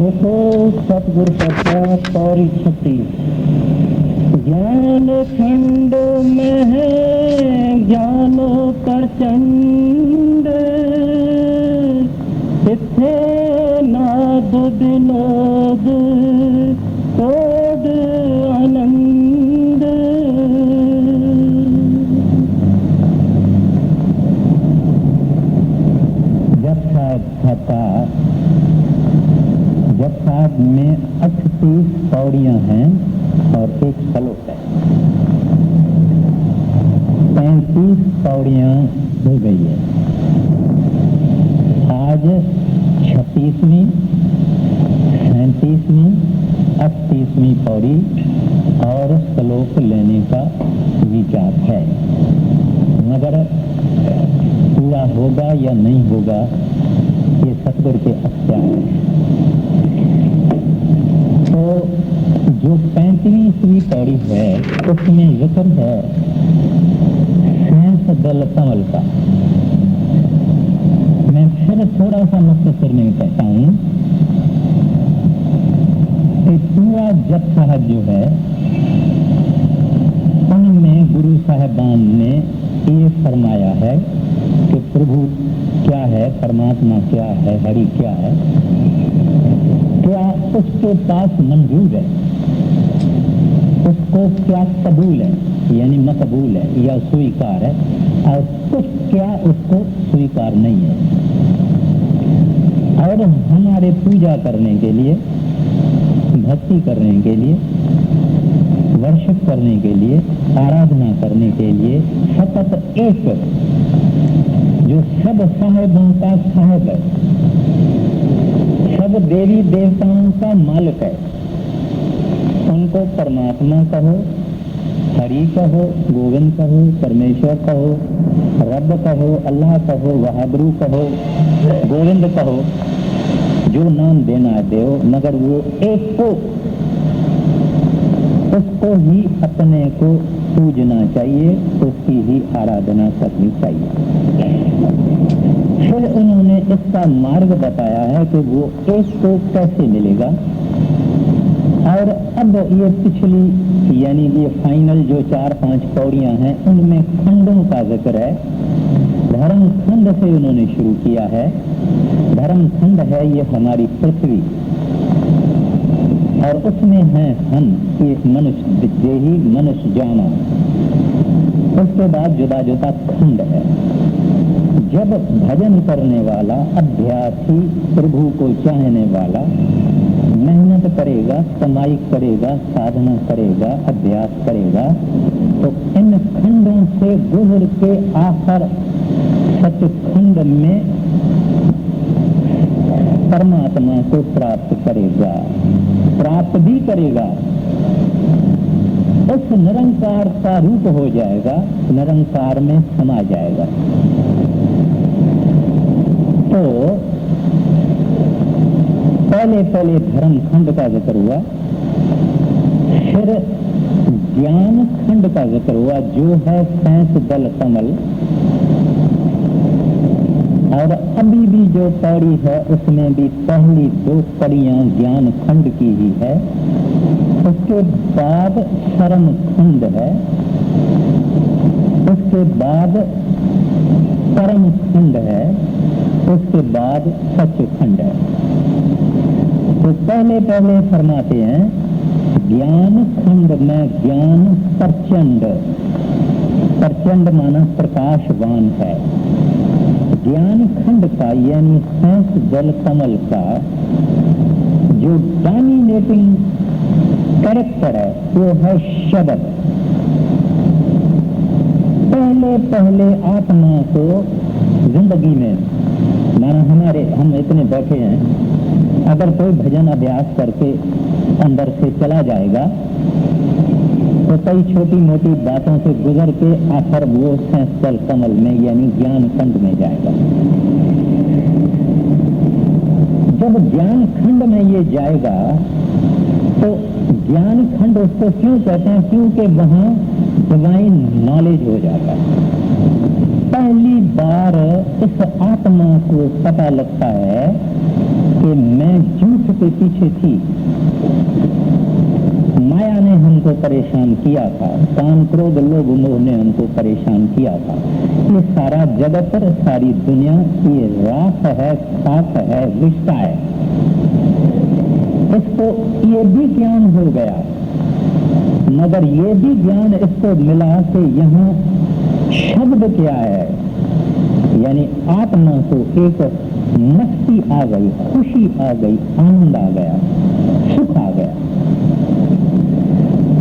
देखो सतगुरु प्रसाद पौरी 36। ज्ञान खंड में है ज्ञान प्रचंड, इथे नाद विनोद कोड आनंद। जप साहब में 38 पौड़ियां हैं और एक श्लोक है। 35 पौड़ियां हो गई है। आज 36वीं, 37वीं, 38वीं पौड़ी और श्लोक लेने का विचार है, मगर पूरा होगा या नहीं होगा ये सतगुरु के अख्तियार है। तो जो 35वीं पौड़ी है उसमें जिक्र है शेष दल कमल का। मैं फिर थोड़ा सा मुख्तसर में कहता हूँ कि पूरा जप साहब जो है उनमें गुरु साहबान ने ये फरमाया है कि प्रभु क्या है, परमात्मा क्या है, हरि क्या है, क्या उसके पास मंजूर है, उसको क्या कबूल है यानी मकबूल है या स्वीकार है, और कुछ क्या उसको स्वीकार नहीं है। और हमारे पूजा करने के लिए, भक्ति करने के लिए, वर्शिप करने के लिए, आराधना करने के लिए सतत एक जो सब साहेबों का साहेब है, सब देवी देवताओं का मालिक है, उनको परमात्मा कहो, हरि कहो, गोविंद कहो, परमेश्वर कहो, रब कहो, अल्लाह कहो, बहादुर कहो, गोविंद कहो, जो नाम देना है दो, मगर वो एक को, उसको ही अपने को पूजना चाहिए, उसकी ही आराधना करनी चाहिए। फिर उन्होंने इसका मार्ग बताया है कि वो एक को कैसे मिलेगा। और अब ये पिछली यानी ये फाइनल जो 4-5 पौड़ियां हैं उनमें खंडों का जिक्र है। धर्म खंड से उन्होंने शुरू किया है। धर्म खंड है ये हमारी पृथ्वी, और उसमें है हम, ये मनुष्य देही, मनुष्य जाना। उसके बाद जुदा जुदा खंड है। जब भजन करने वाला, अभ्यासी, प्रभु को चाहने वाला मेहनत करेगा, कमाई करेगा, साधना करेगा, अभ्यास करेगा, तो इन खंडों से गुजर के आखिर सचखंड में परमात्मा को प्राप्त करेगा, प्राप्त भी करेगा। उस निरंकार का रूप हो जाएगा, निरंकार में समा जाएगा। तो पहले धर्म खंड का जिक्र हुआ, फिर ज्ञान खंड का जिक्र हुआ जो है शेष दल कमल, और अभी भी जो पौड़ी है उसमें भी पहली 2 कड़ियां ज्ञान खंड की ही है। उसके बाद शर्म खंड है, उसके बाद परम खंड है, उसके बाद सच खंड है। तो पहले फरमाते हैं ज्ञान खंड में ज्ञान प्रचंड, प्रचंड माना प्रकाशवान है। ज्ञान खंड का यानी शेष जल कमल का जो डोमिनेटिंग कैरेक्टर है वो है शब्द। पहले आत्मा को जिंदगी में, माना हम इतने बैठे हैं, अगर कोई भजन अभ्यास करके अंदर से चला जाएगा तो कई छोटी मोटी बातों से गुजर के आखिर वो शेष जल कमल में यानी ज्ञान खंड में जाएगा। जब ज्ञान खंड में ये जाएगा तो ज्ञान खंड उसको क्यों कहते हैं? क्योंकि वहां डिवाइन नॉलेज हो जाता है। पहली बार इस आत्मा को पता लगता है कि मैं झूठ के पीछे थी। माया ने हमको परेशान किया था, काम क्रोध लोभ मोह ने हमको परेशान किया था। ये सारा जगत, सारी दुनिया ये राख है, खाक है, विष्टा है। इसको ये भी ज्ञान हो गया, मगर ये भी ज्ञान इसको मिला कि यहाँ शब्द क्या है, यानी आत्मा को एक मस्ती आ गई, खुशी आ गई, आनंद आ गया, सुख आ गया।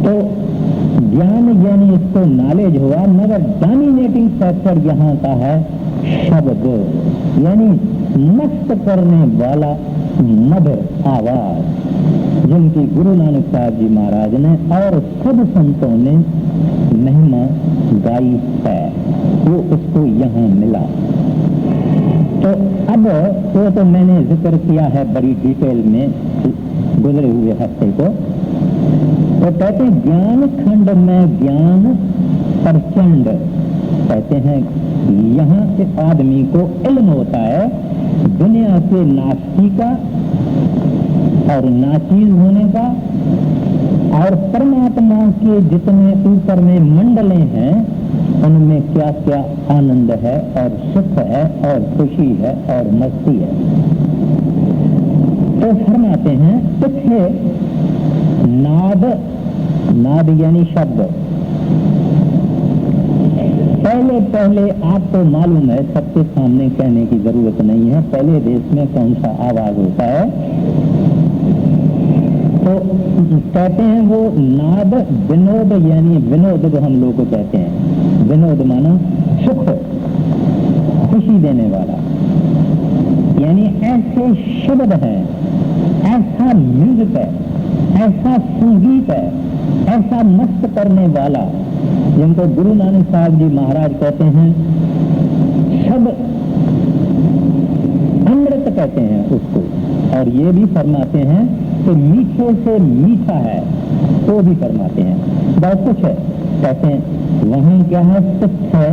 तो ज्ञान यानी इसको नॉलेज हुआ, मगर डोमिनेटिंग फैक्टर यहाँ का है शब्द, यानी मस्त करने वाला मधुर आवाज, जिनकी गुरु नानक साहब जी महाराज ने और सब संतों ने महिमा गाई है, वो उसको यहाँ मिला। तो अब वो तो मैंने जिक्र किया है बड़ी डिटेल में गुजरे हुए हफ्ते को। तो कहते ज्ञान खंड में ज्ञान प्रचंड, कहते हैं यहाँ से आदमी को इल्म होता है दुनिया के नास्ती का और नाचीज होने का, और परमात्मा के जितने ऊपर में मंडलें हैं उनमें क्या क्या आनंद है और सुख है और खुशी है और मस्ती है। तो फरमाते हैं किथे नाद, नाद यानी शब्द। पहले पहले आपको मालूम है, सबके सामने कहने की जरूरत नहीं है, पहले देश में कौन सा आवाज होता है। तो कहते हैं वो नाद विनोद, यानी विनोद जो हम लोग को कहते हैं, विनोद माना सुख, खुशी देने वाला, यानी ऐसे शब्द हैं, ऐसा म्यूजिक है, ऐसा संगीत है, ऐसा मस्त करने वाला, जिनको गुरु नानक साहब जी महाराज कहते हैं सब अमृत कहते हैं उसको। और ये भी फरमाते हैं कि मीठे से मीठा है, तो भी फरमाते हैं। बहुत कुछ है, कहते हैं वहां क्या है, सुख है,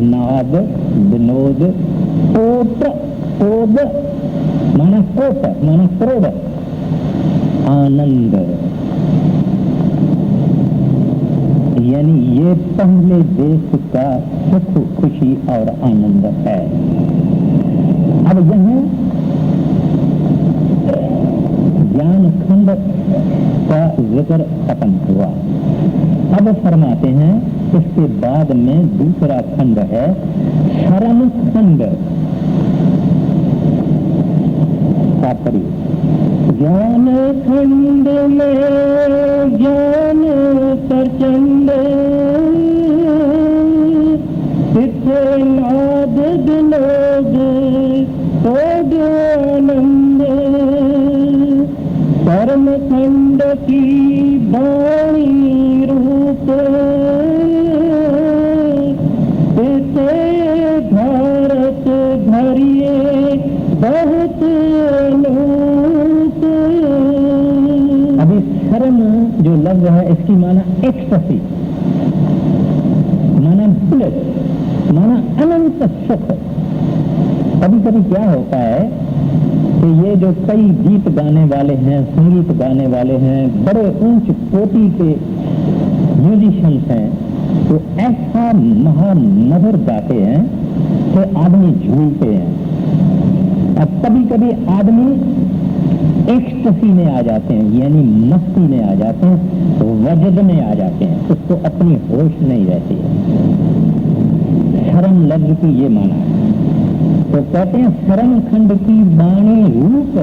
नाद, विनोद, ओट, ओद माना कोट माना क्रोध, आनंद, यानी ये पहले देश का सुख, खुशी और आनंद है। अब यहाँ ज्ञान खंड का जिक्र खत्म हुआ। अब फरमाते हैं इसके बाद में दूसरा खंड है शरण खंड। तात्पर्य ज्ञान खंड में ज्ञान प्रचंड, तिथे नाद विनोद कोड आनंद, कर्म खंड की वाणी रूप, तिथे भारत भरिए बहुत अनूप। अभी शर्म जो लफ्ज है इसकी माना एक्सटेसी, माना ब्लिस, माना अनंत सुख। कभी कभी क्या होता है कि ये जो कई गीत गाने वाले हैं, संगीत गाने वाले हैं, बड़े ऊंच कोटि के म्यूजिशियंस हैं, तो ऐसा महामधुर गाते हैं कि आदमी झूलते हैं। अब कभी कभी आदमी एक्सटेसी में आ जाते हैं, यानी मस्ती में आ जाते हैं, वजद में आ जाते हैं, उसको अपनी होश नहीं रहती है। शर्म लफ्ज की ये माना है। तो कहते हैं शरण खंड की वाणी रूप,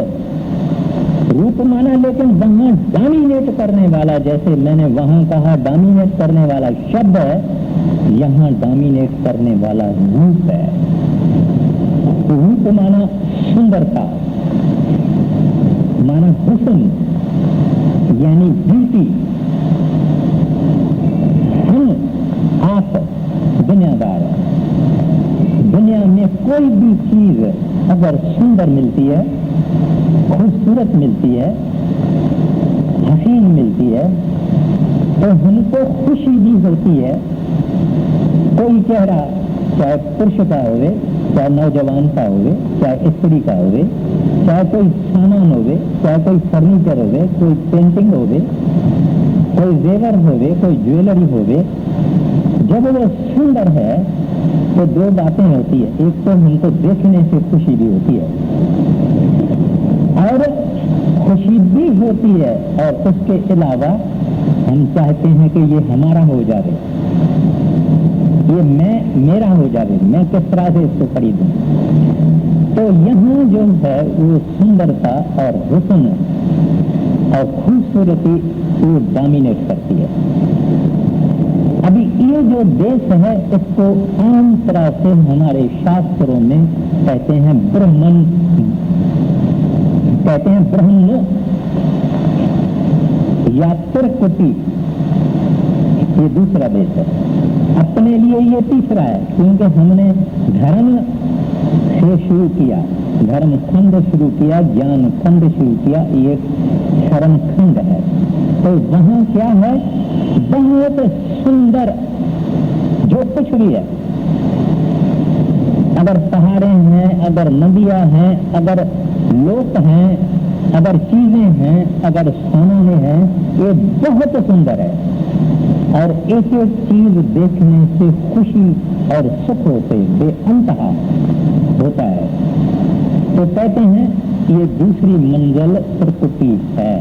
रूप माना, लेकिन वहां डोमिनेट करने वाला, जैसे मैंने वहां कहा डोमिनेट करने वाला शब्द है, यहाँ डोमिनेट करने वाला रूप है। रूप माना सुंदरता, माना हुस्न, यानी ब्यूटी। हम आप दुनियादार है, दुनिया में कोई भी चीज अगर सुंदर मिलती है, खूबसूरत मिलती है, हसीन मिलती है, तो हमको खुशी भी होती है। कोई चेहरा चाहे पुरुष का होवे चाहे नौजवान का होवे, चाहे स्त्री का होवे, चाहे कोई सामान होवे, चाहे कोई फर्नीचर होवे, कोई पेंटिंग होवे, कोई जेवर होवे, कोई ज्वेलरी होवे, जब वो सुंदर है तो दो बातें होती है। एक तो हमको देखने से खुशी भी होती है और खुशी भी होती है, और उसके अलावा हम चाहते हैं कि ये हमारा हो जाए, ये मेरा हो जाए, मैं किस तरह से इसको खरीदूं। तो यहाँ जो है वो सुंदरता और हुस्न और खूबसूरती वो डोमिनेट करती है। अभी ये जो देश है इसको आम तरह से हमारे शास्त्रों में कहते हैं ब्रह्मन, कहते हैं ब्रह्म या त्रिकुटी, ये दूसरा देश है। अपने लिए ये तीसरा है, क्योंकि हमने धर्म से शुरू किया, धर्म खंड शुरू किया, ज्ञान खंड शुरू किया, ये धर्म खंड है। तो वहां क्या है, बहुत सुंदर जो कुछ भी है, अगर पहाड़े हैं, अगर नदियां हैं, अगर लोक हैं, अगर चीजें हैं, अगर सामान्य हैं, ये बहुत सुंदर है। और एक एक चीज देखने से खुशी और सुख होते बेअंतहा होता है। तो कहते हैं ये दूसरी मंजिल प्रकृति है,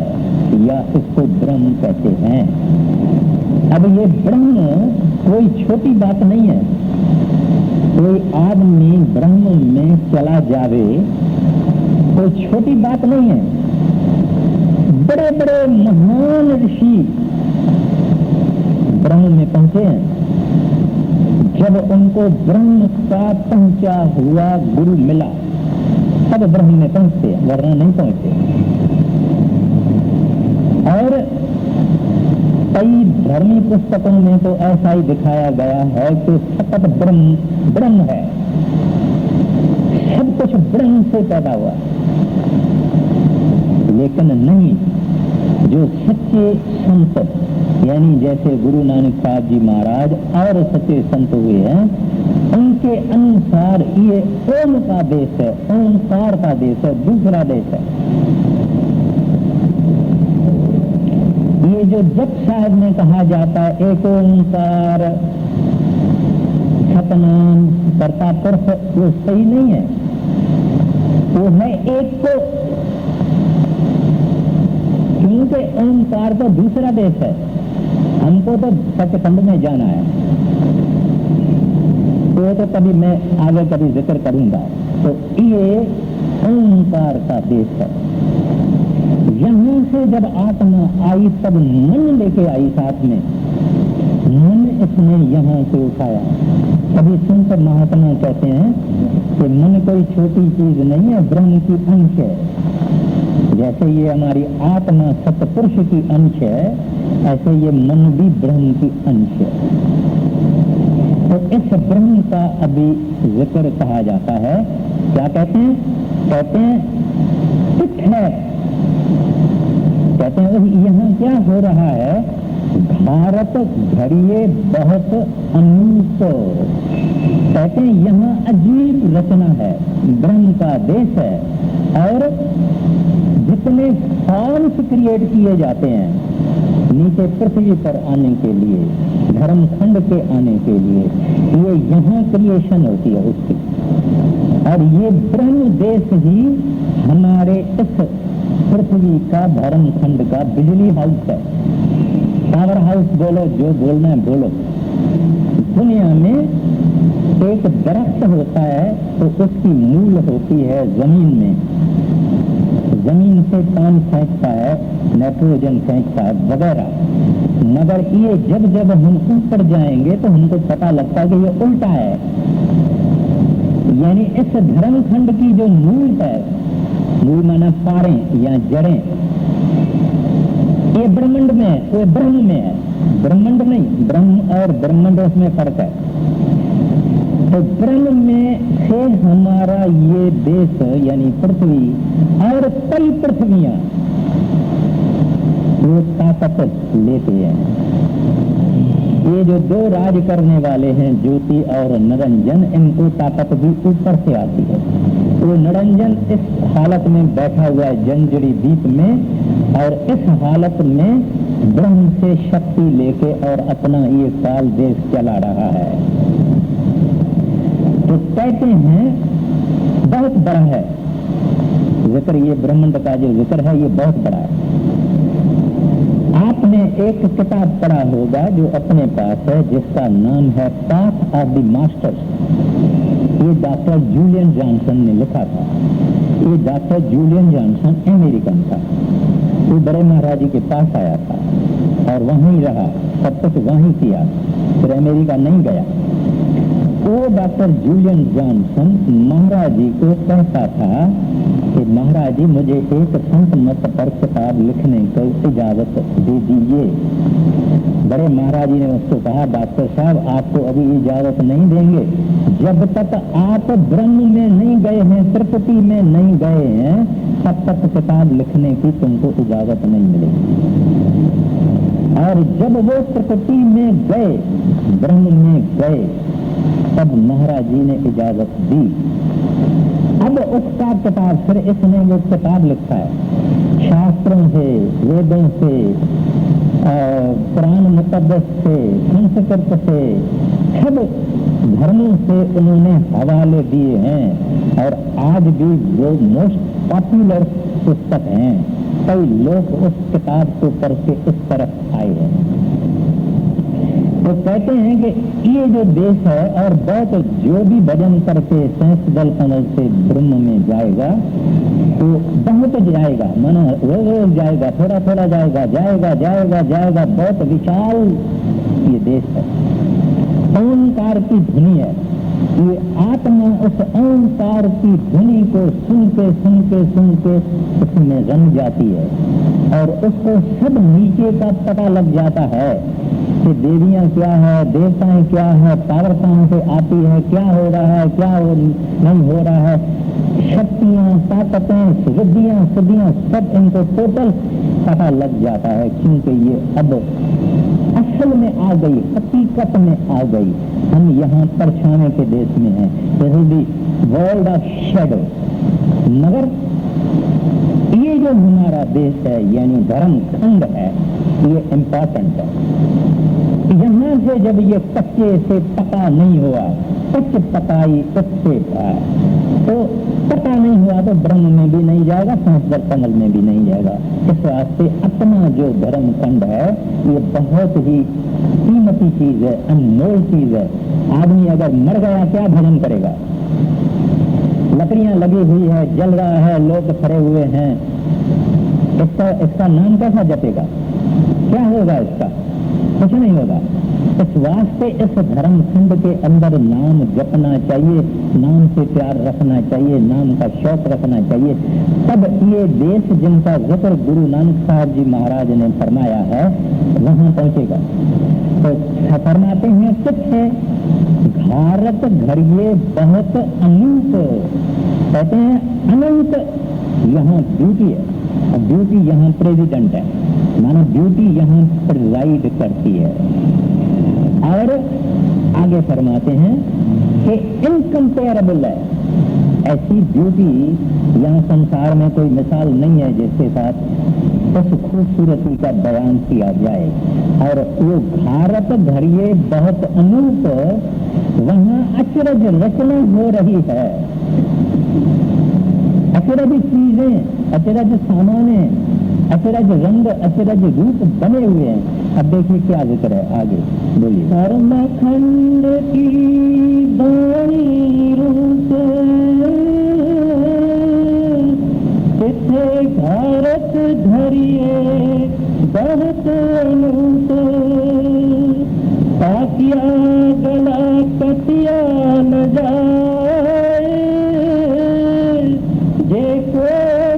या इसको ब्रह्म कहते हैं। अब ये ब्रह्म कोई छोटी बात नहीं है। कोई आदमी ब्रह्म में चला जावे कोई छोटी बात नहीं है। बड़े बड़े महान ऋषि ब्रह्म में पहुंचे हैं। जब उनको ब्रह्म का पहुंचा हुआ गुरु मिला तब ब्रह्म में पहुंचते हैं, वरना नहीं पहुंचते। और कई धर्मी पुस्तकों में तो ऐसा ही दिखाया गया है कि सतत ब्रह्म है, सब कुछ ब्रह्म से पैदा हुआ। लेकिन नहीं, जो सच्चे संत यानी जैसे गुरु नानक साहब जी महाराज और सच्चे संत हुए हैं, उनके अनुसार ये ओम का देश है, ओंकार का देश है, दूसरा देश है। ये जो जप साहब में कहा जाता है एक ओंकार सतनाम कर्ता पुरुष, वो सही नहीं है। वो है एक को, क्योंकि ओंकार तो दूसरा देश है, हमको तो सचखंड में जाना है। तो कभी मैं आगे कभी जिक्र करूंगा। तो ये ओंकार का देश है। यहां से जब आत्मा आई तब मन लेके आई साथ में, मन इसने यहां से उठाया। कभी संत महात्मा कहते हैं कि मन कोई छोटी चीज नहीं है, ब्रह्म की अंश है। जैसे ये हमारी आत्मा सतपुरुष की अंश है, ऐसे ये मन भी ब्रह्म की अंश है। तो इस ब्रह्म का अभी जिक्र कहा जाता है। क्या कहते हैं? कहते हैं पिठ है। कहते हैं यहाँ क्या हो रहा है, भारत घड़िए बहुत अनूप। कहते हैं यहाँ अजीब रचना है, ब्रह्म का देश है। और जितने फॉर्म्स क्रिएट किए जाते हैं नीचे पृथ्वी पर आने के लिए, धर्मखंड के आने के लिए, ये यहाँ क्रिएशन होती है उसकी। और ये ब्रह्म देश ही हमारे इस पृथ्वी का, धर्मखंड का बिजली हाउस है, पावर हाउस बोलो, जो बोलना है बोलो। दुनिया में एक दरख्त होता है तो उसकी मूल होती है जमीन में, जमीन से पानी फेंकता है, नाइट्रोजन फेंकता है वगैरह। मगर ये जब जब हम ऊपर जाएंगे तो हमको पता लगता है कि ये उल्टा है। यानी इस धर्मखंड की जो मूल है, मूल माना पारें या जड़ें, ये ब्रह्मांड में है, वो ब्रह्म में है, ब्रह्मांड नहीं। ब्रह्म और ब्रह्मांड उसमें फर्क है। तो ब्रह्म में से हमारा ये देश यानी पृथ्वी और कई पृथ्वियां वो ताकत लेते हैं। ये जो दो राज करने वाले हैं, ज्योति और निरंजन, इनको ताकत भी ऊपर से आती है। तो निरंजन इस हालत में बैठा हुआ है जंजड़ी द्वीप में, और इस हालत में ब्रह्म से शक्ति लेके और अपना ये काल देश चला रहा है। तो कहते हैं बहुत बड़ा है जिक्र, ये ब्रह्मांड का जो जिक्र है ये बहुत बड़ा है। आपने एक किताब पढ़ा होगा जो अपने पास है, जिसका नाम है पाथ ऑफ द मास्टर्स। ये डॉक्टर जूलियन जॉनसन ने लिखा था। ये डॉक्टर जूलियन जॉनसन अमेरिकन था। वो बड़े महाराज जी के पास आया था और वहीं रहा, सब कुछ वहीं किया, फिर अमेरिका नहीं गया। वो डॉक्टर जूलियन जॉनसन महाराज जी को कहता था कि महाराज जी मुझे एक संत मत पर किताब लिखने को इजाजत दे दीजिए। बड़े महाराज जी ने उसको कहा, डॉक्टर साहब आपको अभी इजाजत नहीं देंगे, जब तक आप ब्रह्म में नहीं गए हैं, त्रिपुटी में नहीं गए हैं, तब तक किताब लिखने की तुमको इजाजत नहीं मिलेगी। और जब वो त्रिपुटी में गए, ब्रह्म में गए, तब महाराज जी ने इजाजत दी। अब उसका किताब, फिर इसने वो किताब लिखा है शास्त्रों से, वेदों से, पुराण मुकद्दस से, संस्कृत से, सब धर्मों से उन्होंने हवाले दिए हैं, और आज भी वो मोस्ट पॉपुलर पुस्तक हैं। कई लोग उस किताब को पढ़ के इस तरफ आए हैं। तो कहते हैं कि ये जो देश है, और बहुत जो भी भजन करके सहस्त्र दल कमल से ब्रह्म में जाएगा, तो बहुत जाएगा, मानो रोज रोज जाएगा, थोड़ा थोड़ा जाएगा, जाएगा जाएगा जाएगा, बहुत विशाल ये देश है। ओंकार की ध्वनि है, ये आत्मा उस ओंकार की ध्वनि को सुन के सुन के सुन के उसमें रंग जाती है, और उसको सब नीचे का पता लग जाता है कि देवियां क्या है, देवताएं क्या है, पावर कहां से आती है, क्या हो रहा है, क्या नहीं हो रहा है, शक्तियां, ताकतें, सिद्धियां, सब इनको टोटल पता लग जाता है, क्योंकि ये अब असल में आ गई, हकीकत में आ गई। हम यहाँ परछावे के देश में हैं, वर्ल्ड ऑफ शैडो। मगर ये जो हमारा देश है, यानी धर्म खंड है, ये इम्पोर्टेंट है। यहाँ से जब ये कच्चे से पका नहीं हुआ, कच्च पकाई कच्चे पाए, तो पता नहीं हुआ तो ब्रह्म में भी नहीं जाएगा, सहस्त्र कमल में भी नहीं जाएगा। इस वास्ते अपना जो धर्म खंड है ये बहुत ही कीमती चीज है, अनमोल चीज है। आदमी अगर मर गया क्या भजन करेगा? लकड़ियां लगी हुई है, जल रहा है, लोग खड़े हुए हैं, इसका नाम कैसा जपेगा? क्या होगा इसका? कुछ नहीं होगा। इस वास्ते इस धर्म खंड के अंदर नाम जपना चाहिए, नाम से प्यार रखना चाहिए, नाम का शौक रखना चाहिए, तब ये देश जिनका जिक्र गुरु नानक साहब जी महाराज ने फरमाया है वहां पहुंचेगा। तो फरमाते हैं कुछ है भारत घरिये बहुत अनंत, कहते हैं अनंत यहाँ ब्यूटी है, और ब्यूटी यहाँ प्रेसिडेंट है, मानो ब्यूटी यहाँ प्रिजाइड करती है। और आगे फरमाते हैं कि इनकम्पेरेबल है, ऐसी ब्यूटी यहाँ संसार में कोई मिसाल नहीं है जिसके साथ उस खूबसूरती का बयान किया जाए। और वो भारत घरिये बहुत अनूप, वहाँ अचरज रचना हो रही है, अचरज चीजें, अचरज सामाने, अचरज रंग, अचरज रूप बने हुए हैं। अब देखिए क्या जिक्र है, आगे बोलिए। कर्मखंड की बाणी रूप तिथे भारत धरिये बहुत अनूप, ताकिया गला कटिया न जाए, जे को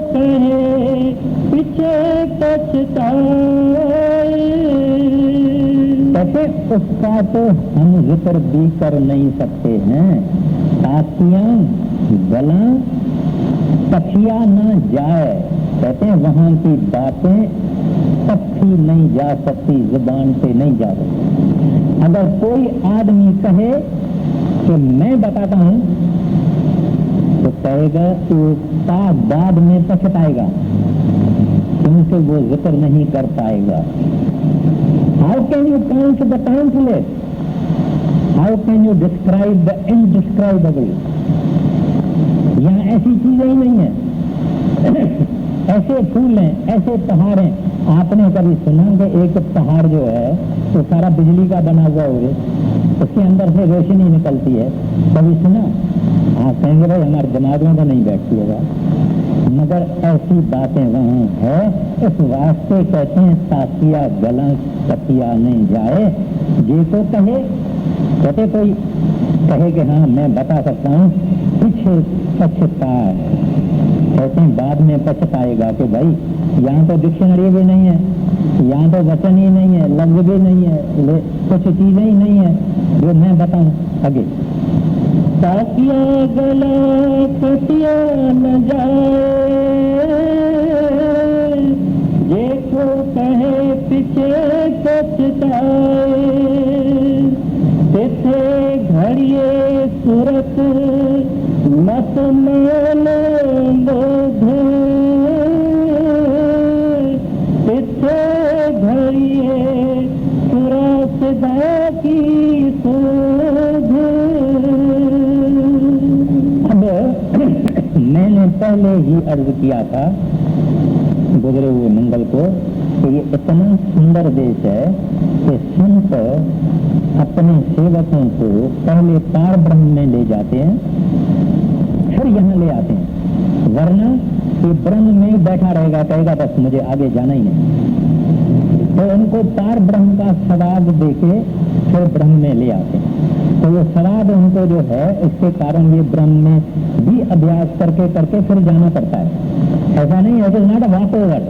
कहे पीछे पछताए। उसका तो हम जिक्र भी कर नहीं सकते हैं, ताकियां गला तकिया न जाए, कहते हैं वहां की बातें तथी नहीं जा सकती, जुबान से नहीं जा सकती। अगर कोई आदमी कहे कि मैं बताता हूं तो कहेगा तो बाद में पछताएगा, क्योंकि वो जिक्र नहीं कर पाएगा। How can you count the countless, how can you describe the indescribable. यहाँ ऐसी चीजें ही नहीं है। ऐसे फूल हैं, ऐसे पहाड़ हैं। आपने कभी सुना कि एक पहाड़ जो है तो सारा बिजली का बना हुआ है, उसके अंदर से रोशनी निकलती है, कभी सुना? हाँ, कहेंगे भाई हमारे दिमाग में तो नहीं बैठती होगा, मगर ऐसी बातें वहाँ है। इस वास्ते कहते हैं साथिया गला कतिया नहीं जाए, ये तो कहे। कहते कोई कहे कि हाँ मैं बता सकता हूँ, पीछे पछताए, कहते हैं बाद में पछताएगा कि भाई यहाँ तो डिक्शनरी भी नहीं है, यहाँ तो वचन ही नहीं है, लफ्ज भी नहीं है, कुछ चीजें ही नहीं है जो मैं बताऊं आगे। साथिया गला कतिया न जाए, ये को कहे पीछे पछताए, तिथे घड़िए सूरत मत मान लोधे, तिथे घड़िए सूरत की शोधे। अब मैंने पहले ही अर्ज किया था गुजरे हुए मंगल को कि ये इतना सुंदर देश है कि संत अपने सेवकों को पहले पार ब्रह्म में ले जाते हैं, फिर यहाँ ले आते हैं, वरना ये ब्रह्म में बैठा रहेगा, कहेगा बस मुझे आगे जाना ही नहीं। तो उनको पार ब्रह्म का स्वाद देके फिर ब्रह्म में ले आते हैं। तो वो स्वाद उनको जो है इसके कारण ये ब्रह्म में भी अभ्यास करके करके फिर जाना पड़ता है। ऐसा नहीं है, it is not a walk over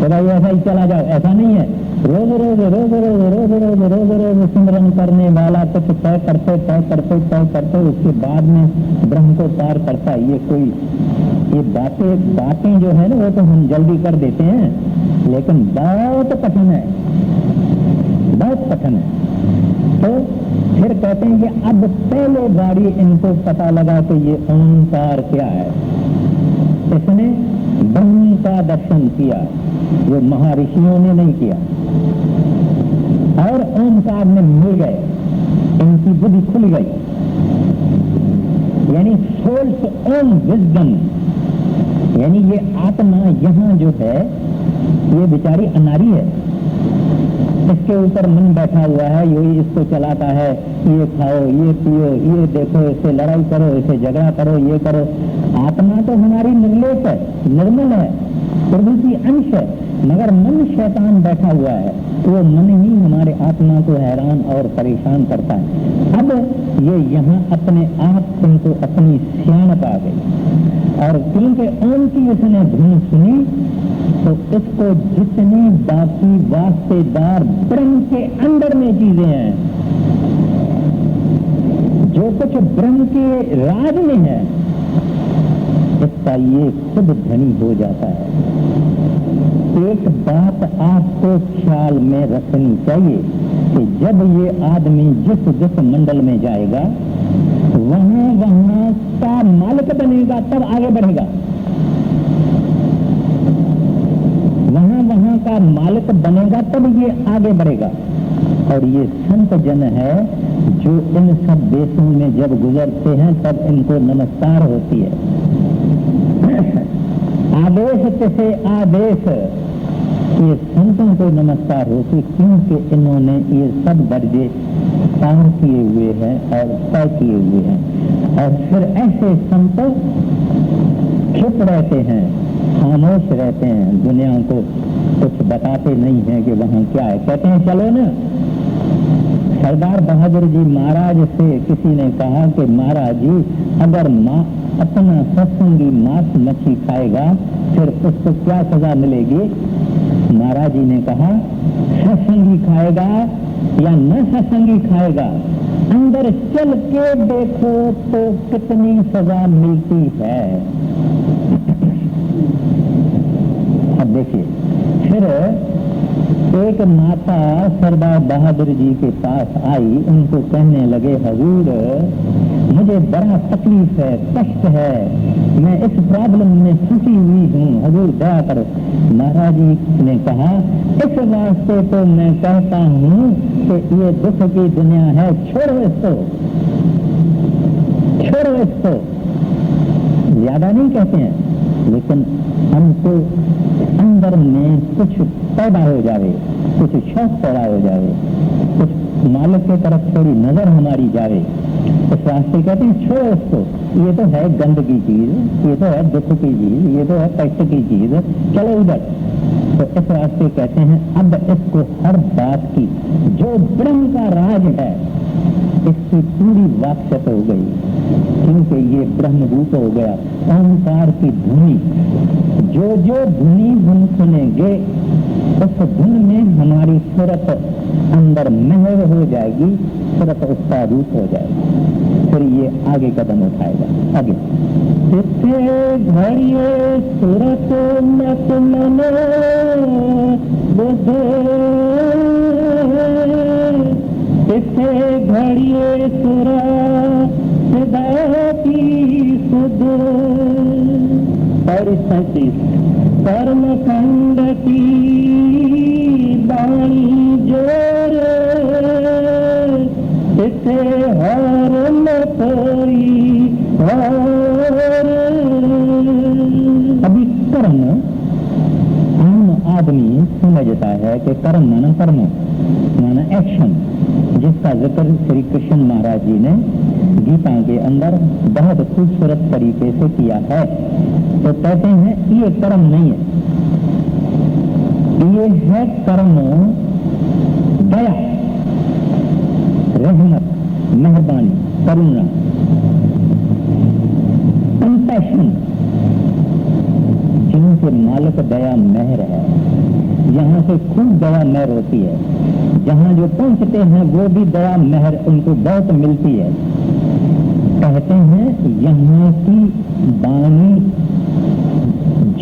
तो भाई ऐसा ही चला जाओ, ऐसा नहीं है। रोज रोज रोज रोज रोज रोज रोज रोज सिमरन करने वाला कुछ तय करते तय करते तय करते उसके बाद में ब्रह्म को पार करता है। ये कोई ये बातें जो है ना वो तो हम जल्दी कर देते हैं, लेकिन बहुत कठिन है, बहुत कठिन है। तो फिर कहते हैं कि अब पहले बारी इनको पता लगा कि ये ओंकार क्या है। इसने ब्रह्म का दर्शन किया जो महर्षियों ने नहीं किया, और ओंकार में मिल गए, इनकी बुद्धि खुल गई, यानी सोल्स ओन विजडम, यानी ये आत्मा यहाँ जो है ये बेचारी अनारी है, इसके ऊपर मन बैठा हुआ है, यही इसको चलाता है, ये खाओ, ये पियो, ये देखो, इससे लड़ाई करो, इससे झगड़ा करो, ये करो। आत्मा तो हमारी निर्लेप है, निर्मल है, प्रभु की अंश है, मगर मन शैतान बैठा हुआ है, तो वो मन ही हमारे आत्मा को हैरान और परेशान करता है। अब ये यहाँ अपने आप इनको अपनी सियाणत आ गई, और क्योंकि ओम की इसने धुन सुनी तो इसको जितनी बाकी वास्तेदार ब्रह्म के अंदर में चीजें हैं, जो कुछ ब्रह्म के राज में है, इसका ये खुद धनी हो जाता है। एक बात आपको ख्याल में रखनी चाहिए कि जब ये आदमी जिस जिस मंडल में जाएगा वहां वहां का मालिक बनेगा, तब आगे बढ़ेगा। वहां वहां का मालिक बनेगा तब ये आगे बढ़ेगा। और ये संत जन है जो इन सब देशों में जब गुजरते हैं तब इनको नमस्कार होती है। आदेश से आदेश, ये संतों को नमस्कार होती, क्योंकि इन्होंने ये सब दर्जे पार किए हुए हैं और तय किए हुए हैं। और फिर ऐसे संत चुप रहते हैं, खामोश रहते हैं, दुनिया को कुछ बताते नहीं हैं कि वहाँ क्या है। कहते हैं चलो ना, सरदार बहादुर जी महाराज से किसी ने कहा कि महाराज जी अगर माँ अपना सत्संगी मांस मच्छी खाएगा फिर उसको क्या सजा मिलेगी? महाराज जी ने कहा सत्संगी खाएगा या न सत्संगी खाएगा, अंदर चल के देखो तो कितनी सजा मिलती है। अब देखिए, फिर एक माता सरदार बहादुर जी के पास आई, उनको कहने लगे, हजूर मुझे बड़ा तकलीफ है, कष्ट है, मैं इस प्रॉब्लम में फंसी हुई हूँ, हजूर दया करो। महाराज जी ने कहा, इस वास्ते तो मैं कहता हूँ कि ये दुख की दुनिया है, छोड़ो इसको, छोड़ो इसको। ज्यादा नहीं कहते हैं, लेकिन हमको अंदर में कुछ पैदा हो जावे, कुछ शौक पैदा हो जावे, कुछ मालिक की तरफ थोड़ी नजर हमारी जावे, इस रास्ते कहते हैं छोड़ो इसको, ये तो है गंद की चीज, ये तो है दुख की चीज, ये तो है कष्ट की चीज, चलो उधर। तो इस रास्ते कहते हैं अब इसको हर बात की जो ब्रह्म का राज है इसकी पूरी वाक्यत हो गई, क्योंकि ये ब्रह्म रूप हो गया, ओंकार की धुनी, जो जो धुनी हम सुनेंगे उस धुन में हमारी सूरत अंदर महव हो जाएगी, सूरत उसका रूप हो जाएगी, फिर ये आगे कदम उठाएगा। आगे घड़िए सूरत मत मनो घड़िए सूरत सुध और 37 कर्म खंड की बाणी जोर इसे हर न कोई और। अभी कर्म आम आदमी समझता है कि कर्म माना कर्म माना एक्शन, जिसका जिक्र श्री कृष्ण महाराज जी ने गीता के अंदर बहुत खूबसूरत तरीके से किया है। तो कहते हैं ये कर्म नहीं है, ये है कर्म दया, रहमत, मेहरबानी, करुणा, कंपैशन, जिनसे मालिक दया मेहर है, यहाँ से खूब दया मेहर होती है, जहाँ जो पहुंचते हैं वो भी दया मेहर उनको बहुत मिलती है। कहते हैं यहाँ की बानी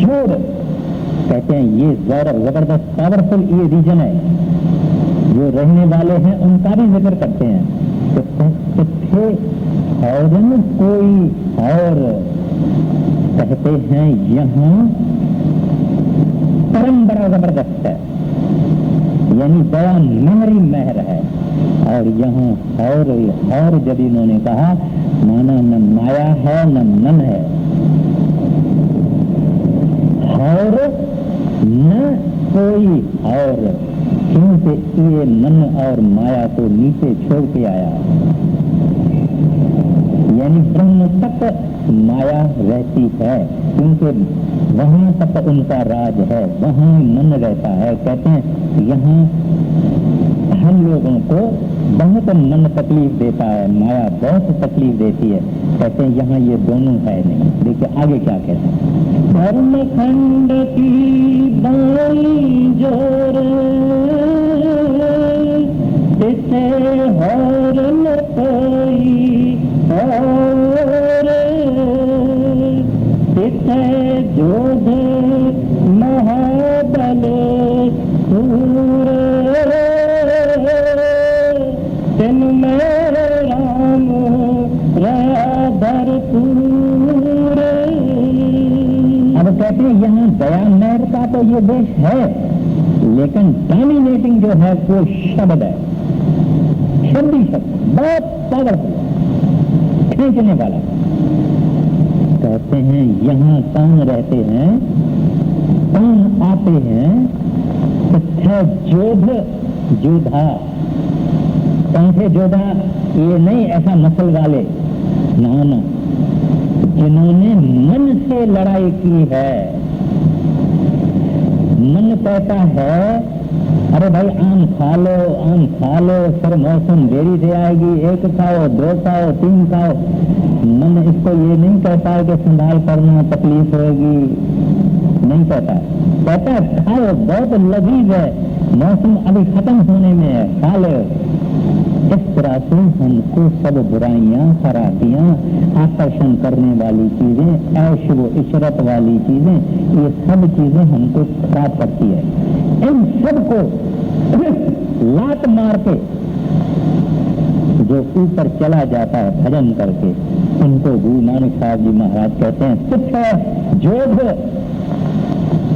जोड़, कहते हैं ये जबरदस्त पावरफुल ये रीजन है, जो रहने वाले हैं उनका भी जिक्र करते हैं। तो थे और कोई और, कहते हैं यहाँ परम बड़ा जबरदस्त है, यानी दया मेहरी मेहर है। और यहाँ और जब इन्होंने कहा माना न माया है न मन है, और न कोई और, क्योंकि ये मन और माया को नीचे छोड़ के आया, यानी ब्रह्म तक माया रहती है, क्योंकि वहां तक उनका राज है, वहां मन रहता है। कहते हैं यहाँ हम लोगों को बहुत मन तकलीफ देता है, माया बहुत तकलीफ देती है, कहते हैं यहाँ ये दोनों है नहीं। देखिए आगे क्या कहते हैं, धर्म खंड की बाई जोर इसे और न कोई और, इसे जोध महाबल सूर तिन में राम राधर पूर। अब कहते हैं यहाँ दया मेहर का तो ये देश है, लेकिन डोमिनेटिंग जो है वो शब्द है, शब्दी शब्द बहुत पावरफुल, खींचने वाला। कहते हैं यहाँ कौन रहते हैं, कौन आते हैं, तो जोध जोधा, कौन थे जोधा, ये नहीं ऐसा मसल वाले, ना, जिन्होंने मन से लड़ाई की है। मन कहता है अरे भाई आम खा लो, फिर मौसम देरी से आएगी, 1 खाओ, 2 खाओ, 3 खाओ। मन इसको ये नहीं कहता है कि संभाल करना तकलीफ होगी, नहीं कहता है खाओ, बहुत लजीज है, मौसम अभी खत्म होने में है, खा लो। इस तरह से हमको सब बुराइयां, खराबियां, आकर्षण करने वाली चीजें, ऐश व इशरत वाली चीजें, ये सब चीजें हमको खराब करती है। इन सबको लात मार के जो ऊपर चला जाता है भजन करके, उनको गुरु नानक साहब जी महाराज कहते हैं तुच्छ जोध।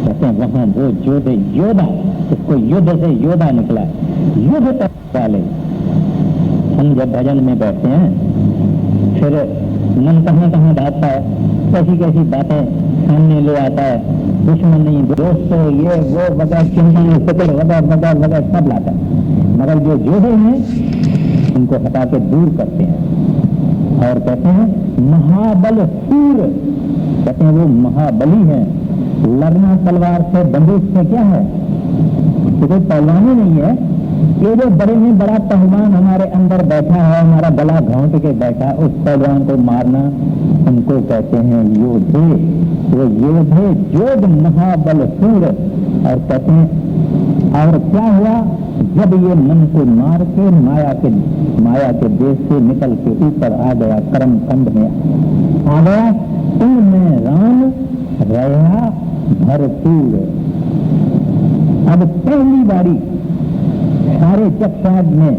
कहते हैं वहां वो जोधे योद्धा, इसको युद्ध से योद्धा निकला, युद्ध करने वाले। हम जब भजन में बैठते हैं फिर मन कहाँ कहाँ भागता है, कैसी कैसी बातें सामने ले आता है, दुश्मन नहीं दोस्त ये वो वगैरह चिंता फिक्र वगैरह वगैरह वगैरह सब लाता है। मगर जो जोधे हैं उनको हटा के दूर करते हैं और कहते हैं महाबल सूर। कहते हैं वो महाबली है। लड़ना तलवार से, बंदूक से क्या है, तो कोई पहलवानी नहीं है। ये जो बड़े में बड़ा पहलवान हमारे अंदर बैठा है, हमारा गला घोंट के बैठा, उस पहलवान को मारना, उनको कहते हैं योधे। वो योधे जोध महाबल सूर। और कहते हैं और क्या हुआ, जब ये मन को मार के माया के देश से निकल के ऊपर आ गया, कर्म खंड में आ गया, उनमें राम रहा भरपूर। अब पहली बारी सारे जगसात में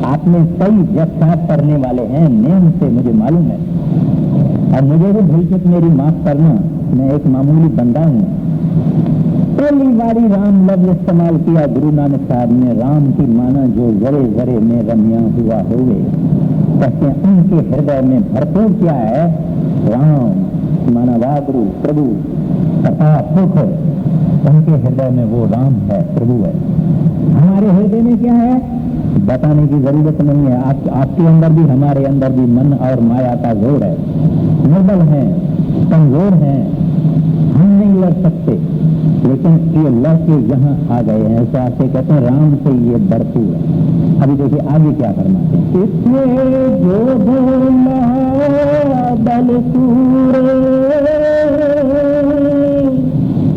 आपने कई जगसात करने वाले हैं नियम से, मुझे मालूम है, और मुझे भी भूलचूक मेरी माफ करना, मैं एक मामूली बंदा हूँ। पहली बारी राम लफ्ज इस्तेमाल किया गुरु नानक साहब ने, राम की माना जो जरे जरे में रम्या हुआ होवे। कहते हैं उनके हृदय में भरपूर क्या है, राम माना वागुरु प्रभु कथा सुख, उनके हृदय में वो राम है, प्रभु है। हमारे हृदय में क्या है बताने की जरूरत नहीं है। आपके अंदर भी हमारे अंदर भी मन और माया का जोर है, निर्बल है, कमजोर है, हम नहीं लड़ सकते, लेकिन ये लड़के यहाँ आ गए हैं। ऐसा से कहते हैं राम से ये भरपूर है। अभी देखिए आगे क्या फरमाते हैं, इसमें जो बल सूरे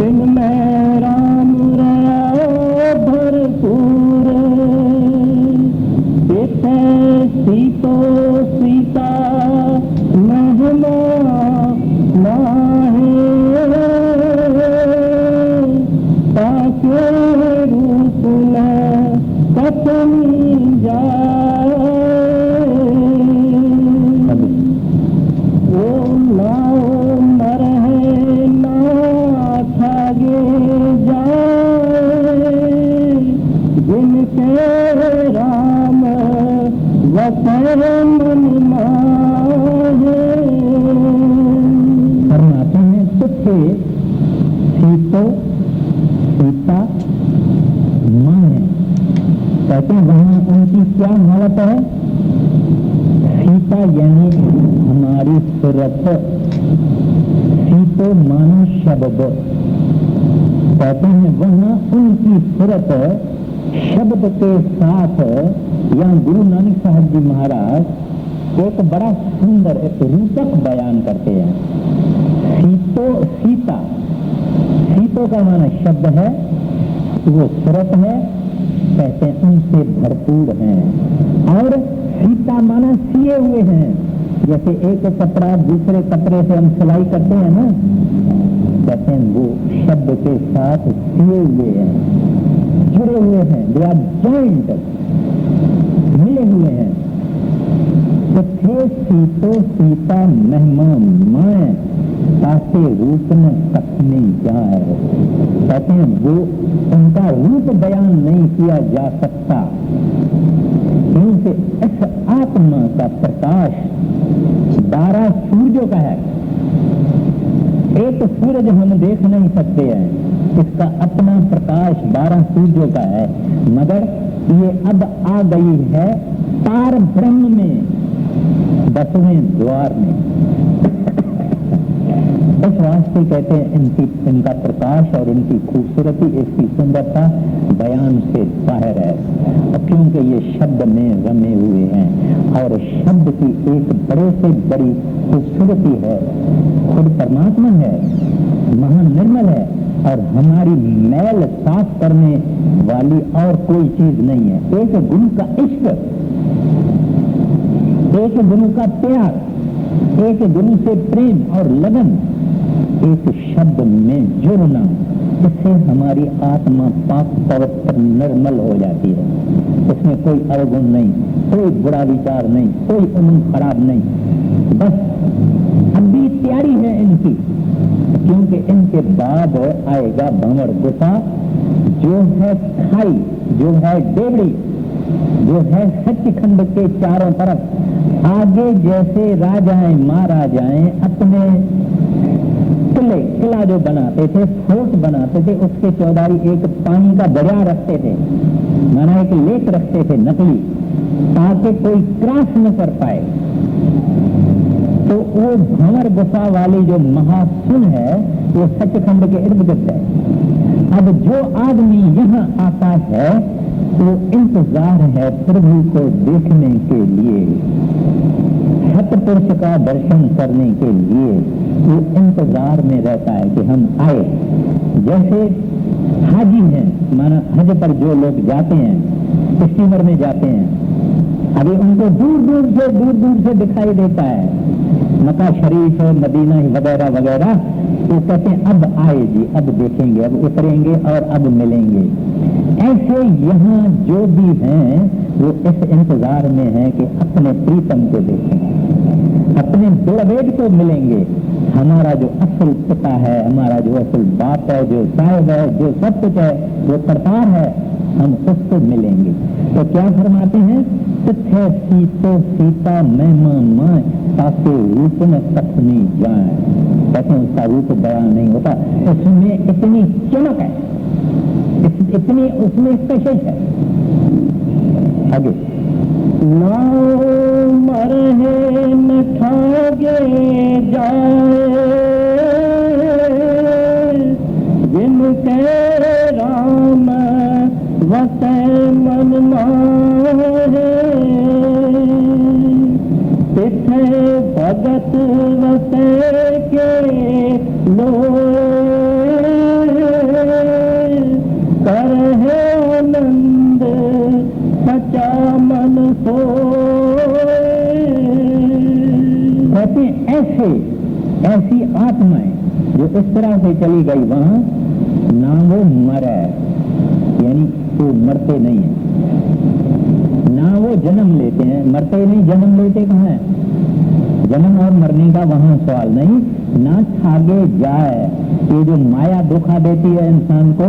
इनमें राम रहा भरपूर। इसे सीतो सीता महिमा नाहे ताके रूप में कतनी जाए। ओ नाओ मरहे ना थागे जाए, जिनके राम वफर मन माहे। फरमाते हैं तुझे सीतो सीता मां है। कहते हैं वहां उनकी क्या हालत है, सीता यानी हमारी सूरत, सीतो मानो शब्द। कहते हैं वहां उनकी सूरत शब्द के साथ, यहाँ गुरु नानक साहब जी महाराज एक बड़ा सुंदर एक रूपक बयान करते हैं। सीतो सीता, सीतो का माना शब्द है, वो सूरत है, कहते हैं उनसे भरपूर हैं। और सीता माना सिए हुए हैं, जैसे एक कपड़ा दूसरे कपड़े से हम सिलाई करते हैं ना, कहते हैं वो शब्द के साथ सिए हुए हैं, जुड़े हुए हैं, दे आर जॉइंट, मिले हुए हैं। तो थे सीतो सीता महिमा माए, तासे रूप न कथने जाए। कहते हैं वो उनका रूप बयान नहीं किया जा सकता, क्योंकि इस आत्मा का प्रकाश 12 सूर्यों का है। एक सूरज हम देख नहीं सकते हैं, इसका अपना प्रकाश 12 सूर्यों का है, मगर ये अब आ गई है पार ब्रह्म में, 10वें द्वार में। इस वास्ते कहते हैं इनका प्रकाश और इनकी खूबसूरती, इसकी सुंदरता बयान से बाहर है, क्योंकि ये शब्द में रमे हुए हैं। और शब्द की एक बड़े से बड़ी खूबसूरती है, खुद परमात्मा है, महानिर्मल है, और हमारी मैल साफ करने वाली और कोई चीज नहीं है। एक गुरु का इश्क, एक गुरु का प्यार, एक गुरु से प्रेम और लगन, एक शब्द में जुड़ना, इससे हमारी आत्मा पाक पवित्र निर्मल हो जाती है। इसमें कोई अवगुण नहीं, कोई बुरा विचार नहीं, कोई उम्र खराब नहीं। बस अब भी तैयारी है इनकी, क्योंकि इनके बाद आएगा भंवर गुफा, जो है खाई, जो है डेवड़ी, जो है सचखंड के चारों तरफ। आगे जैसे राजाएं महाराजाएं अपने किला जो बनाते थे, फोर्ट बनाते थे, उसके चौधारी एक पानी का दरिया रखते थे, माना एक लेक रखते थे नकली, ताकि कोई क्रॉस न कर पाए। तो वो भंवर गुफा वाली जो महासुन है वो सचखंड के इर्द गिर्द है। अब जो आदमी यहाँ आता है तो इंतजार है प्रभु को देखने के लिए, सतपुरुष का दर्शन करने के लिए वो इंतजार में रहता है कि हम आए। जैसे हाजी हैं, माना हज पर जो लोग जाते हैं, स्टीमर में जाते हैं, अभी उनको दूर दूर से दिखाई देता है मक्का शरीफ, मदीना वगैरह वगैरह, तो कहते हैं अब आए जी, अब देखेंगे, अब उतरेंगे और अब मिलेंगे। ऐसे यहाँ जो भी हैं वो इस इंतजार में है कि अपने प्रीतम को देखेंगे, अपने बेलवेद को मिलेंगे। हमारा जो असल पिता है, हमारा जो असल बाप है, जो साहिब है, जो सब कुछ है, जो करतार है, हम उसको मिलेंगे। तो क्या फरमाते हैं, तिथे सीतो सीता महिमा माए, ताके रूप में कथनी जाए। कहते हैं उसका रूप बयान नहीं होता, उसमें इतनी चमक है, इतनी उसमें स्पेशल है। आगे नाव मरहे न ठागे जाए, जिनके राम वसे मन माहे, तिथे भगत वसे के लोए, करहे आनंद सचा मन सोए। कहते ऐसी आत्माएं जो इस तरह से चली गई वहां ना वो मरे, यानी वो मरते नहीं है, ना वो जन्म लेते हैं, मरते नहीं, जन्म लेते कहाँ है? जन्म और मरने का वहां सवाल नहीं। ना ठागे जाए, ये जो माया धोखा देती है इंसान को,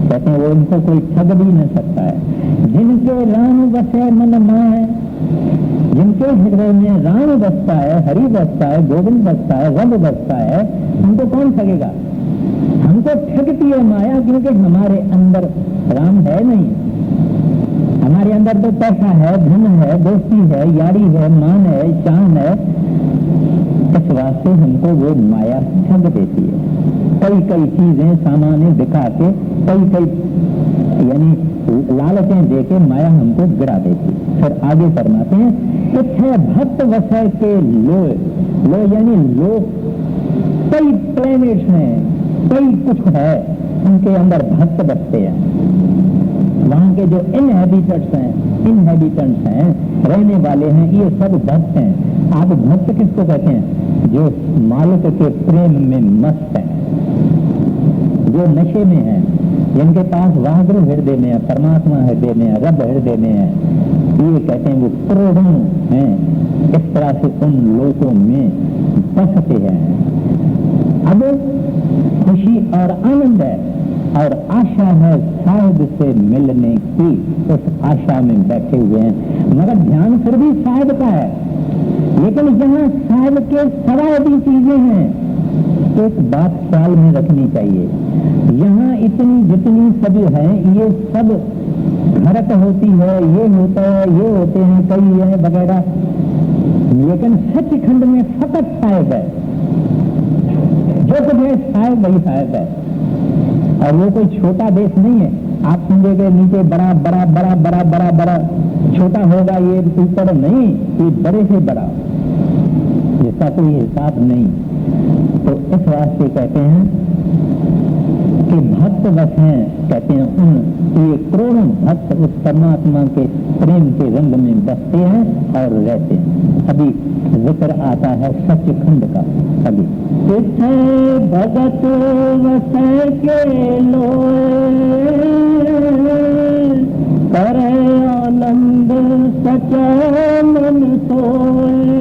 कहते हैं वो इनको कोई ठग भी न सकता है। जिनके राम बसे मन माए, जिनके हृदय में राम बसता है, हरि बसता है, गोविंद बसता है, रब बसता है, हमको कौन ठगेगा? हमको ठगती है माया, क्योंकि हमारे अंदर राम है नहीं। हमारे अंदर तो पैसा है, धन है, दोस्ती है, यारी है, मान है, शान है, इस वास्ते हमको वो माया ठग देती है। कई चीजें सामान्य दिखा के, कई यानी लालचें देके माया हमको गिरा देती। फिर आगे फरमाते हैं, किथे भक्त वसय के लो यानी लो, कई प्लेनेट्स हैं, कई कुछ है, उनके अंदर भक्त बसते हैं। वहां के जो इनहेबिटेंट्स हैं, रहने वाले हैं, ये सब भक्त हैं। आप भक्त किसको कहते हैं? जो मालिक के प्रेम में मस्त है, जो नशे में है, जिनके पास वाहगुरु हृदय में है, परमात्मा हृदय में है, रब हृदय में है, ये कहते हैं वो प्रोढ़ हैं। इस तरह से उन लोगों में बसते हैं। अब खुशी और आनंद है और आशा है साहिब से मिलने की, उस आशा में बैठे हुए हैं। मगर ध्यान फिर भी साहिब का है, लेकिन यहाँ साहिब के सवा भी चीजें हैं। एक बात ख्याल में रखनी चाहिए, यहाँ इतनी जितनी सब है, ये सब घरत होती है, ये होता है, ये होते हैं, कई है वगैरह, लेकिन सचखंड में फकत साहिब है। जो कुछ है साहिब वही साहिब है, और वो कोई छोटा देश नहीं है। आप समझेंगे नीचे बड़ा बड़ा बड़ा बड़ा बड़ा बड़ा छोटा होगा, ये ऊपर नहीं, ये बड़े से बड़ा, जिसका कोई हिसाब नहीं। तो इस वास्ते कहते हैं कि भक्त बस हैं, कहते हैं उन ये करोड़ों भक्त उस परमात्मा के प्रेम के रंग में बसते हैं और रहते हैं। अभी जिक्र आता है सचखंड का। अभी किथे भगत वसे के लोए, करे आनंद सचा मन सोए।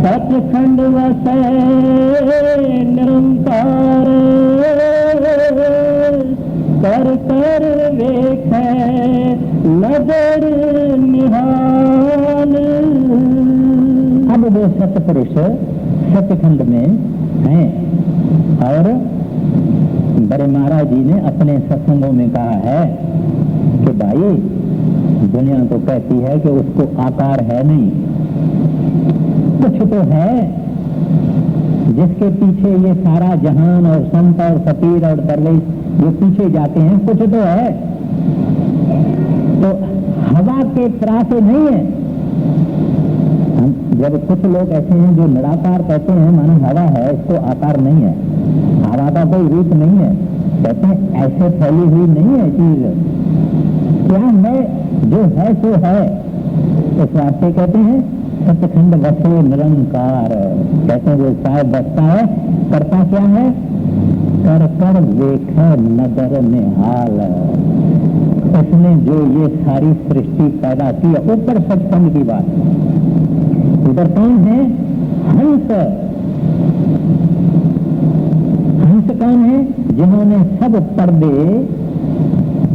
सचखंड वसे निरंकार, कर कर वेखे नजर निहाल। अब वो सतपुरुष सचखंड में हैं और बड़े महाराज जी ने अपने सत्संगों में कहा है कि भाई दुनिया तो कहती है कि उसको आकार है नहीं, कुछ तो है जिसके पीछे ये सारा जहान और संत और फकीर और दरवेश जो पीछे जाते हैं, कुछ तो है। तो हवा के त्रासे नहीं है। जब कुछ लोग ऐसे हैं जो निराकार कहते हैं मानो हवा है, इसको आकार नहीं है, हवा का कोई रूप नहीं है, कहते हैं ऐसे फैली हुई नहीं है चीज, क्या है जो है सो है। इस वास्ते कहते हैं सचखंड वसे निरंकार, कहते हैं वो साहब बसता है, करता क्या है, कर कर वेख नजर निहाल। उसने जो ये सारी सृष्टि पैदा की, ऊपर सचखंड की बात, उधर कौन है, हंस। हंस कौन है, जिन्होंने सब पर्दे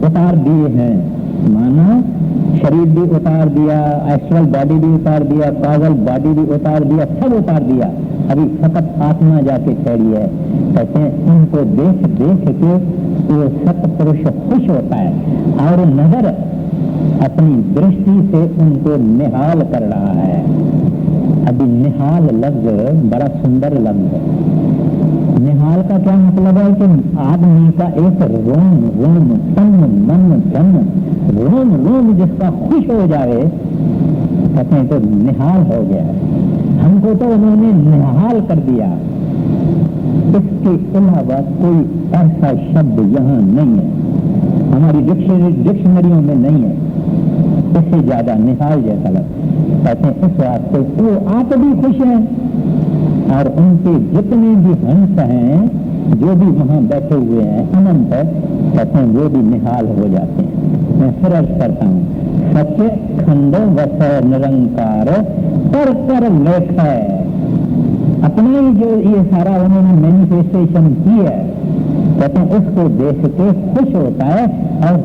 उतार दिए हैं, माना शरीर भी उतार दिया, एस्ट्रल बॉडी भी उतार दिया, काजल बॉडी भी उतार दिया, सब उतार दिया, अभी फकत आत्मा जाके ठहरी है। कहते हैं उनको देख देख के वो सतपुरुष खुश होता है और नजर अपनी दृष्टि से उनको निहाल कर रहा है। अभी निहाल लफ्ज बड़ा सुंदर लफ्ज है। निहाल का क्या मतलब है कि आदमी का एक रोम रोम तन मन धन रोम रोम जिसका खुश हो जाए, कहते हैं तो निहाल हो गया है। हमको तो उन्होंने निहाल कर दिया। इसके अलावा कोई ऐसा शब्द यहाँ नहीं है, हमारी डिक्शनरियों में नहीं है इससे ज्यादा निहाल जैसा लगता। कहते हैं इस वास्ते वो आप भी खुश हैं और उनके जितने भी हंस हैं, जो भी वहां बैठे हुए हैं अनंत, कहते हैं वो भी निहाल हो जाते हैं। मैं फिर अर्ज करता हूँ, सच खंड वस निरंकार कर कर लेख है। अपना ही जो ये सारा उन्होंने मैनिफेस्टेशन की है, कहते हैं उसको देख के खुश होता है और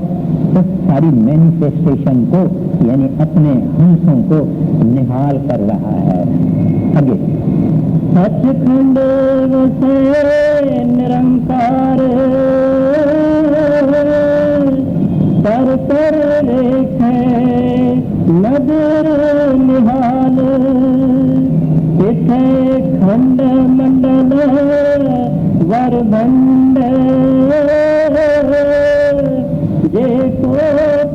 उस सारी मैनिफेस्टेशन को यानी अपने हंसों को निहाल कर रहा है। आगे सचखंड वसे निरंकार, कर कर रेखे नजर निहाल। इथे खंड मंडल वर भंड, जे को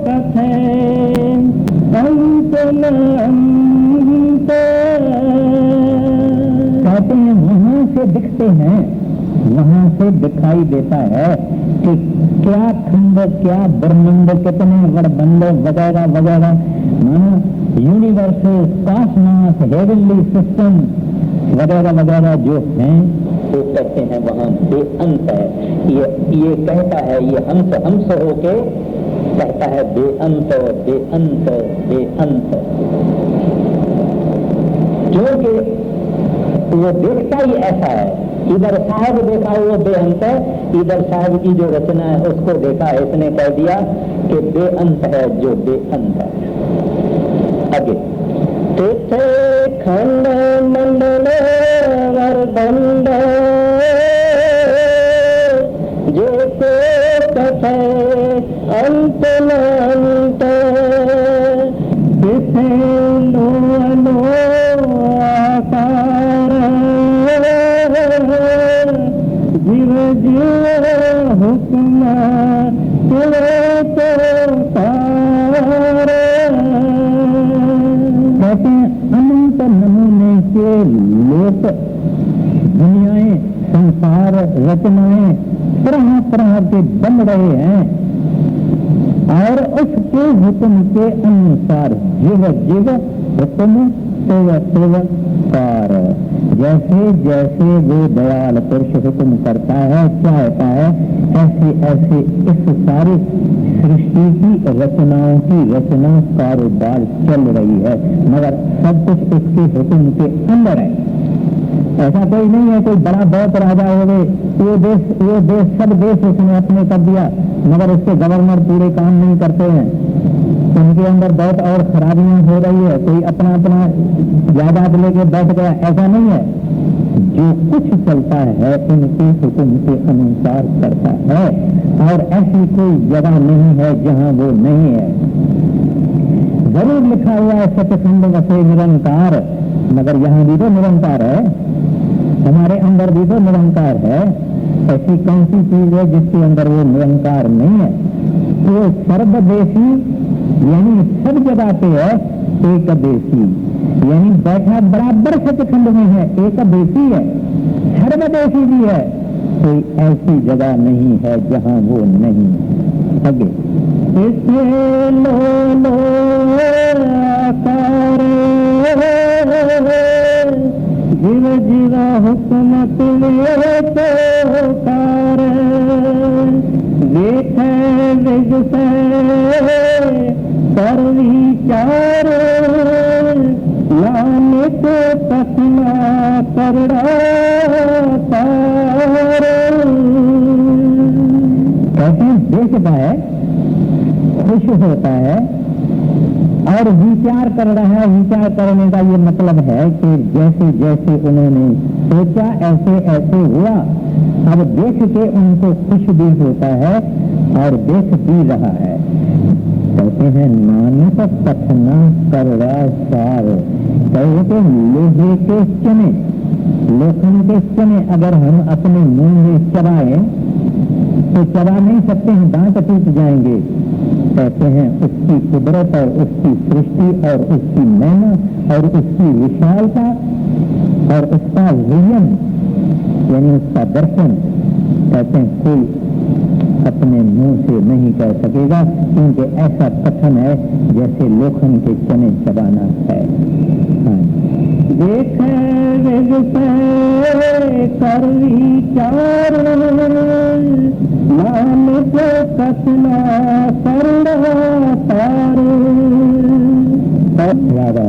कथे अंत कहते हैं वहां से दिखते हैं, वहां से दिखाई देता है कि क्या खंड क्या ब्रह्मांड, कितने वरबंड वगैरह वगैरह, मानो यूनिवर्सल कॉस्मॉस हेवनली सिस्टम वगैरह वगैरह जो हैं, वो कहते हैं वहां बेअंत है। ये कहता है, ये हमसे होके कहता है बेअंत बेअंत बेअंत, क्योंकि वो देखता ही ऐसा है। इधर साहब देखा वो बेअंत है, इधर साहब की जो रचना है उसको देखा है, इसने कह दिया कि बेअंत है जो बेअंत है। आगे तिथे खंड मंडल वरदंड, जो को कथे अंत अनंत। तिथे लो लो आकार, जीव जीव हुक्म तुले तो पार। कहते हैं अनंत नमूने के अनुसार रचनाएं तरह तरह के बन रहे हैं और उसके हुक्म के अनुसार जीव जीव हुक्म तेव तेव कार। जैसे जैसे वो दयाल पुरुष हुक्म करता है चाहता है ऐसे ऐसे इस सारी सृष्टि की रचनाओं की रचना कारोबार चल रही है, मगर सब कुछ उसके हुक्म के अंदर है। ऐसा कोई नहीं है कोई बड़ा बहुत राजा हो गए वो देश सब देश उसने अपने कर दिया, मगर उसके गवर्नर पूरे काम नहीं करते हैं, उनके अंदर बहुत और खराबियां हो रही है, कोई अपना अपना जायदाद लेके बैठ गया, ऐसा नहीं है। जो कुछ चलता है उनके हुक्म के अनुसार करता है और ऐसी कोई जगह नहीं है जहां वो नहीं है। जरूर लिखा हुआ है सत्यखंड वसे निरंकार, मगर यहाँ भी तो निरंकार है, हमारे अंदर भी तो निरंकार है। ऐसी कौन सी चीज है जिसके अंदर वो निरंकार नहीं है? वो सर्वदेशी यानी सब जगह पे है, एक देशी यानी बैठा बराबर सत्यखंड में है, एक देशी है, सर्वदेशी भी है। कोई ऐसी जगह नहीं है जहां वो नहीं है। आगे लो आकार जीव जीव हुक्म तुझे तो कार देख विग से कर विचार नानक कथना करड़ा तार। कैसे देखता है, खुश होता है और विचार कर रहा है। विचार करने का ये मतलब है कि जैसे जैसे उन्होंने सोचा ऐसे ऐसे हुआ। अब देख के उनको खुश भी होता है और देख भी रहा है। कहते हैं नानक कथना करड़ा सार। कहते लोहे के चने, लोखंड के चने अगर हम अपने मुंह में चबाएं तो चबा नहीं सकते हैं, दांत टूट जाएंगे। कहते हैं उसकी कुदरत और उसकी सृष्टि और उसकी महिमा और उसकी विशालता और उसका विजन यानी उसका दर्शन कहते हैं कोई अपने मुंह से नहीं कर सकेगा, क्योंकि ऐसा कथन है जैसे लोखंड के चने चबाना है। देख कर विचार नानक कथना करड़ा तार। राधा